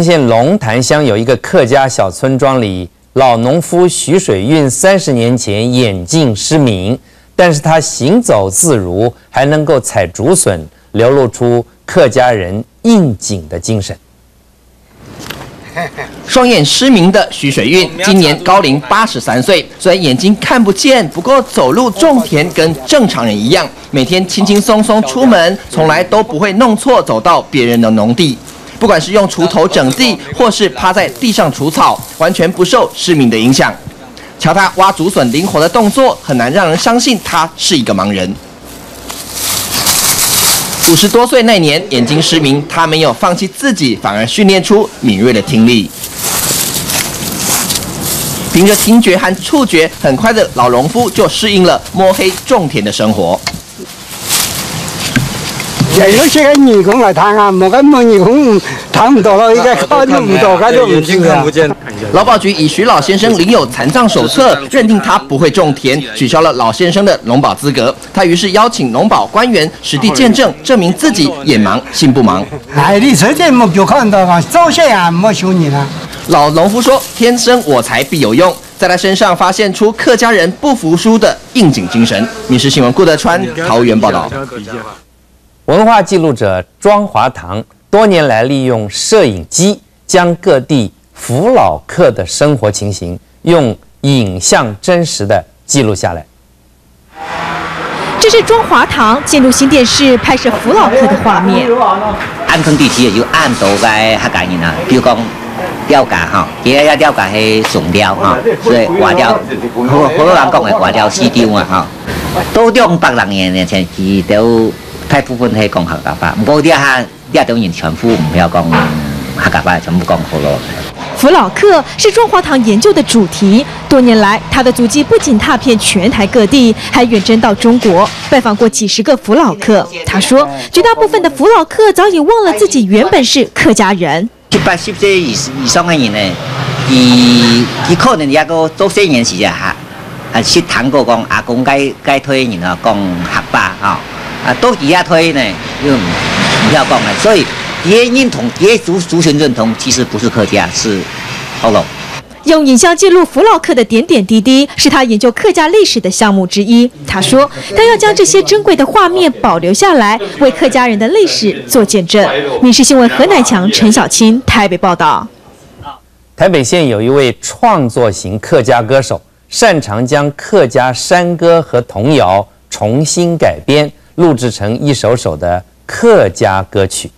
新县龙潭乡有一个客家小村庄里，老农夫徐水运30年前眼睛失明，但是他行走自如，还能够采竹笋，流露出客家人应景的精神。双眼失明的徐水运，今年高龄83岁。虽然眼睛看不见，不过走路种田跟正常人一样，每天轻轻松松出门，从来都不会弄错走到别人的农地。不管是用锄头整地，或是趴在地上除草，完全不受失明的影响。瞧他挖竹笋灵活的动作，很难让人相信他是一个盲人。50多岁那年，眼睛失明，他没有放弃自己，反而训练出敏锐的听力。凭着听觉和触觉，很快的老农夫就适应了摸黑种田的生活。有些个耳孔来睇啊，冇咁冇耳孔睇唔到咯，依家看都唔到，睇都唔知啊。劳保局以徐老先生领有残障手册，认定他不会种田，取消了老先生的农保资格。他于是邀请农保官员实地见证，证明自己眼盲心不盲。哎，你直接冇就看到啊，照些啊，冇修你啦。老农夫说：“天生我材必有用。”在他身上发现出客家人不服输的应景精神。民视新闻顾德川桃园报道。文化记录者庄华堂多年来利用摄影机将各地扶老客的生活情形用影像真实的记录下来。这是庄华堂进入新店市拍摄扶老客的画面。安坑地区有按多个客家人啊，比如讲钓家哈，第一钓家是上钓哈，所以活钓，好多人讲的活钓市场啊哈，都200人嘅前期都。大部分係講客家話，不過啲當然全部唔要講客家話，全部講河洛。扶老客是庄华堂研究的主题。多年来，他的足迹不仅踏遍全台各地，还远征到中国，拜访过几十个扶老客。他说，绝大部分的扶老客早已忘了自己原本是客家人。70歲以上嘅人呢，佢可能一個做生意時啊，識談過講阿公該推人啊，講客家嚇。都底下推呢，又不要讲了，所以也认同，也族群认同，其实不是客家，是后老。用影像记录扶老客的点点滴滴，是他研究客家历史的项目之一。他说，他要将这些珍贵的画面保留下来，为客家人的历史做见证。民视新闻何乃强、陈小青台北报道。台北县有一位创作型客家歌手，擅长将客家山歌和童谣重新改编。录制成一首首的客家歌曲。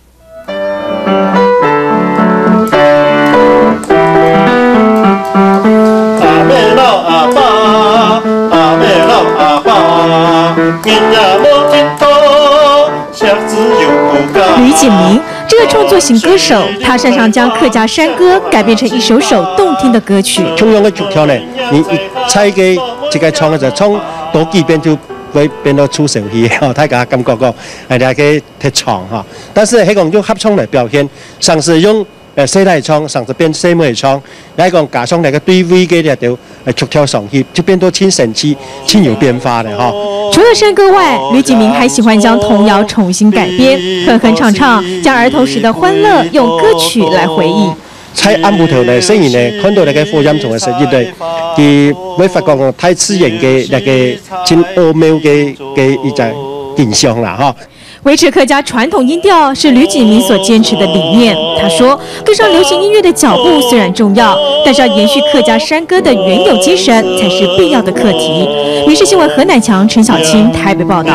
吕锦明，这个创作型歌手，他擅长将客家山歌改编成一首首动听的歌曲。同样的曲调呢，你猜嘅这个唱嘅就唱多几遍就。會變到出神氣，大家感覺講係大家去唱哈，但是係講用合唱嚟表現，上次用西來唱，上次變西梅唱，係講加上那個對位嘅一條曲調上去，就變到輕神氣、輕有變化的哈。除了山歌外，吕錦明還喜歡將童謠重新改編，哼哼唱唱，將兒童時的歡樂用歌曲來回憶。在暗部頭呢，雖然呢看到那個福音從嘅實際呢，佢會發覺太自然嘅那個真奧妙嘅一隻印象啦哈。維持客家傳統音調是呂錦明所堅持的理念。他說，跟上流行音樂的腳步雖然重要，但是要延續客家山歌的原有精神才是必要的課題。民視新聞何乃強、陳小青台北報道。